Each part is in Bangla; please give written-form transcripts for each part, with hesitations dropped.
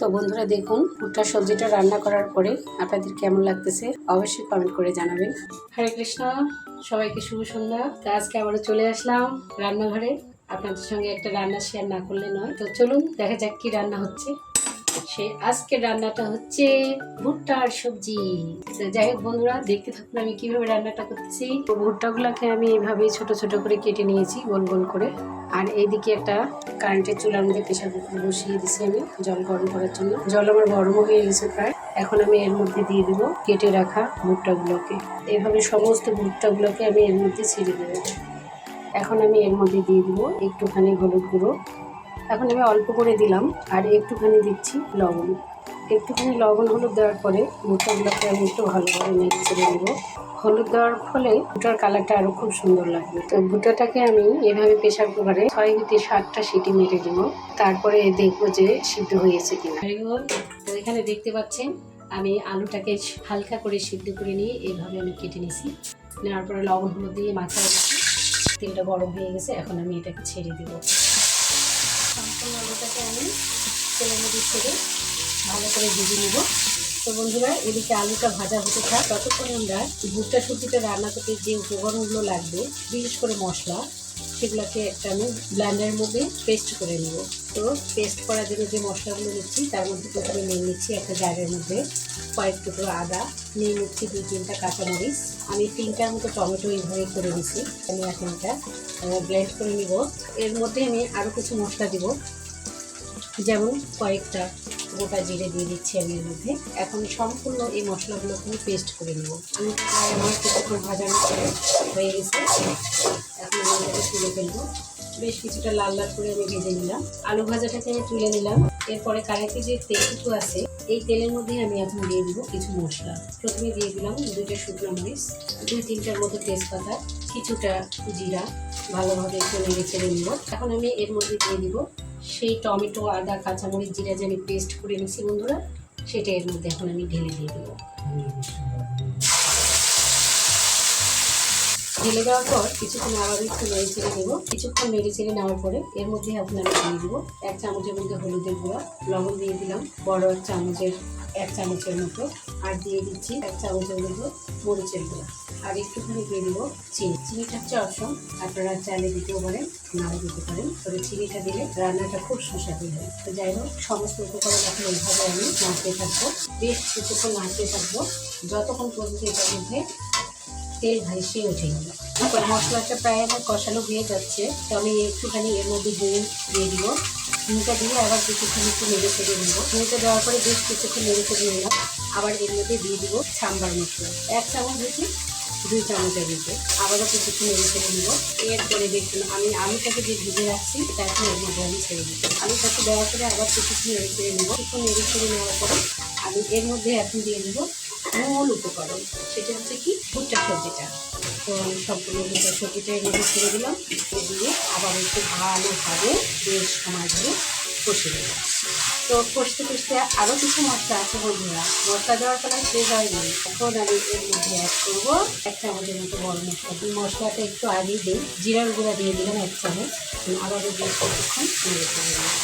তো বন্ধুরা দেখুন ভুট্টার সবজিটা রান্না করার পরে আপনাদের কেমন লাগতেছে অবশ্যই কমেন্ট করে জানাবেন। হরে কৃষ্ণ, সবাইকে শুভ সন্ধ্যা। তো আজকে আবারও চলে আসলাম রান্নাঘরে। আপনাদের সঙ্গে একটা রান্না শেয়ার না করলে নয়। তো চলুন দেখা যাক কি রান্না হচ্ছে। আজকের রান্নাটা হচ্ছে ভুট্টার সবজি। তো যাই হোক বন্ধুরা, দেখতে থাকুন আমি কিভাবে রান্নাটা করতেছি। ভুট্টাগুলোকে আমি এইভাবেই ছোট ছোট করে কেটে নিয়েছি গোল গোল করে। আর এইদিকে একটা কারেন্টের চুলার মধ্যে প্রেসার কুকার বসিয়ে দিছি আমি জল গরম করার জন্য। জল আমার গরম হয়ে গেছে প্রায়। এখন আমি এর মধ্যে দিয়ে দিব কেটে রাখা ভুট্টাগুলোকে। এইভাবে সমস্ত ভুট্টাগুলোকে আমি এর মধ্যে ছেড়ে দেবো। এখন আমি এর মধ্যে দিয়ে দিব একটুখানি হলুদ গুঁড়ো। এখন আমি অল্প করে দিলাম আর একটুখানি দিচ্ছি লবণ। একটুখানি লবণ হলুদ দেওয়ার পরে ভুট্টাগুলোকে আমি একটু ভালোভাবে নেড়ে চেড়ে নেব। হলুদ দেওয়ার ফলে ভুট্টার কালারটা আরও খুব সুন্দর লাগবে। তো ভুট্টাটাকে আমি এভাবে প্রেসার কুকারে 6 থেকে 7টা সিটি মেরে দিব। তারপরে দেখবো যে সিদ্ধ হয়েছে কিনা। তো এখানে দেখতে পাচ্ছেন আমি আলুটাকে হালকা করে সিদ্ধ করে নিয়ে এইভাবে আমি কেটে নিয়েছি। নেওয়ার পরে লবণ হলুদ দিয়ে মাখায় রেখেছি। তেলটা গরম হয়ে গেছে, এখন আমি এটাকে ছেড়ে দেবো। সম্পূর্ণ আলুটাকে আমি তেলের মধ্যে ছেড়ে ভালো করে ভেজে নেব। তো বন্ধুরা, এদিকে আলুটা ভাজা হতে থাক, ততক্ষণে আমরা ভুট্টা সবজিটা রান্না করতে যে উপকরণগুলো লাগবে, বিশেষ করে মশলা, সেগুলোকে একটা আমি ব্লেন্ডারের মধ্যে পেস্ট করে নেব। তো পেস্ট করার জন্য যে মশলাগুলো নিচ্ছি তার মধ্যে প্রথমে নিয়ে নিচ্ছি একটা জারের মধ্যে কয়েক টুকরো আদা, নিয়ে নিচ্ছি 2-3টা কাঁচামরিচ, আমি 3টার মতো টমেটো এইভাবে করে নিচ্ছি। আমি এখন এটা ব্লেন্ড করে নিব। এর মধ্যে আমি আরও কিছু মশলা দিব, যেমন কয়েকটা গোটা জিরে দিয়ে দিচ্ছি আমি এর মধ্যে। এখন সম্পূর্ণ এই মশলাগুলোকে আমি পেস্ট করে নেব। আমি আমার কিছুক্ষণ ভাজানো হয়ে গেছে, এখন আমি এটাকে তুলে ফেলবো। বেশ কিছুটা লাল লাল করে আমি ভেজে নিলাম। আলু ভাজাটাকে আমি তুলে নিলাম। এরপরে কড়াইতে যে তেলটুকু আছে এই তেলের মধ্যে আমি এখন দিয়ে দিব কিছু মশলা। প্রথমে দিয়ে দিলাম 2টা শুকনো মরিচ, 2-3টার মতো তেজপাতা, কিছুটা জিরা, ভালোভাবে একটু নেড়ে চেড়ে নিব। এখন আমি এর মধ্যে দিয়ে দিব সেই টমেটো, আদা, কাঁচামরিচ, জিরা যে আমি পেস্ট করে নিয়েছি বন্ধুরা, সেটা এর মধ্যে এখন আমি ঢেলে দিয়ে দেবো। ঢেলে দেওয়ার পর কিছুক্ষণ আবার একটু নেড়ে চেড়ে দেবো। কিছুক্ষণ নেড়ে চেড়ে নেওয়ার পরে এর মধ্যে এখন আমি দিয়ে দেবো 1 চামচের মধ্যে হলুদের গুঁড়া, লবণ দিয়ে দিলাম বড় 1 চামচের মতো, আর দিয়ে দিচ্ছি 1 চামচের মতো মরিচের গুঁড়া, আর একটুখানি দিয়ে দেবো চিনি। চিনিটা হচ্ছে অপশন, আপনারা চাইলে দিতেও পারেন, নাও দিতে পারেন। তবে চিনিটা দিলে রান্নাটা খুব সুস্বাদু হয়। তো যাই হোক, সমস্ত উপকরণ এখন এইভাবে আমি নাড়তে থাকবো। বেশ কিছুক্ষণ নাড়তে থাকবো যতক্ষণ পর্যন্ত এটার মধ্যে তেল ভাইসিয়ে ওঠেনি। মশলাটা প্রায় আমার কষানো হয়ে যাচ্ছে, তো আমি একটুখানি এর মধ্যে নুন দিয়ে দিব। নুনটা দিয়ে আবার কিছুক্ষণ একটু নেড়ে চেড়ে নেব। নুনটা দেওয়ার পরে বেশ কিছুক্ষণ নেড়ে চেড়ে নিলাম। আবার এর মধ্যে দিয়ে দিব সাম্বার মশলা 1 চামচ দিচ্ছি, 2 চামচের মধ্যে, আবারও কিছুক্ষণ নেড়ে চেড়ে নেব। এরপরে দেখুন আমি আলুটাকে যে ভেজে রাখছি তারপর এর মধ্যে আমি ছেড়ে দিচ্ছি। আলুটাকে দেওয়ার পরে আবার কিছুক্ষণ নেড়ে চেড়ে নেব। কিছুক্ষণ নেড়ে চেড়ে নেওয়ার পরে আমি এর মধ্যে এখন দিয়ে দেবো মূল উপকরণ, সেটা হচ্ছে কি ভুট্টার সবজিটা। তো আমি সম্পূর্ণ ভুট্টার সবজিটা এর মধ্যে ছেড়ে দিলাম। দিয়ে আবার একটু ভালোভাবে বেশ সময় ধরে কষে দেবো। তো কষতে কষতে আরও কিছু মশলা আছে বন্ধুরা, মশলা দেওয়ার পরে শেষ হয়নি। এখন আমি এর মধ্যে অ্যাড করবো 1 চামচের মতো বড় মশলা। এই মশলাটা একটু আগেই দিই, জিরার গুঁড়া দিয়ে দিলাম 1 চামচ। আবারও বেশ কিছুক্ষণ নেড়ে ফেলে দিলাম।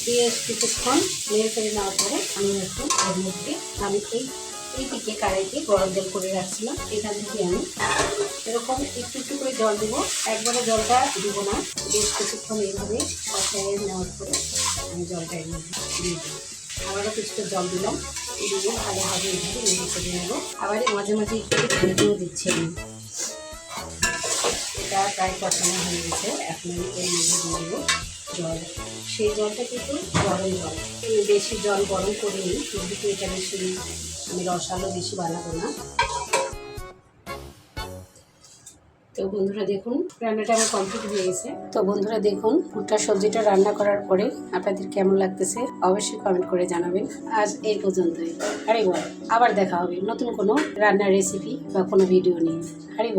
বেশ কিছুক্ষণ নেড়ে ফেলে নেওয়ার পরে আমি এখন এর মধ্যে আমি এইদিকে কড়াইতে গরম জল করে রাখছিলাম, এখান থেকে আমি এরকম একটু একটু করে জল দেবো। একবারে জলটা দিব না, বেশ কিছুক্ষণ এইভাবে কষায় নেওয়ার পরে আমি জলটা এর মধ্যে দিয়ে দেবো। আবারও কিছুটা জল দিলাম, দিয়ে ভালোভাবে এইভাবে নেড়ে চেড়ে নেবো। আবার মাঝে মাঝে একটু ঢেকেও দিচ্ছি আমি। এটা প্রায় কষানো হয়ে গেছে, এখন আমি এর মধ্যে দিয়ে দেবো জল। সেই জলটা কিন্তু গরম জল, বেশি জল গরম করিনি, কিন্তু এটা বেশি আমি রসালো বেশি বানাবো না। তো বন্ধুরা দেখুন রান্নাটা আমার কমপ্লিট হয়ে গেছে। তো বন্ধুরা দেখুন ভুট্টার সবজিটা রান্না করার পরে আপনাদের কেমন লাগতেছে অবশ্যই কমেন্ট করে জানাবেন। আজ এই পর্যন্তই। আরে বল, আবার দেখা হবে নতুন কোনো রান্নার রেসিপি বা কোনো ভিডিও নিয়ে। আরে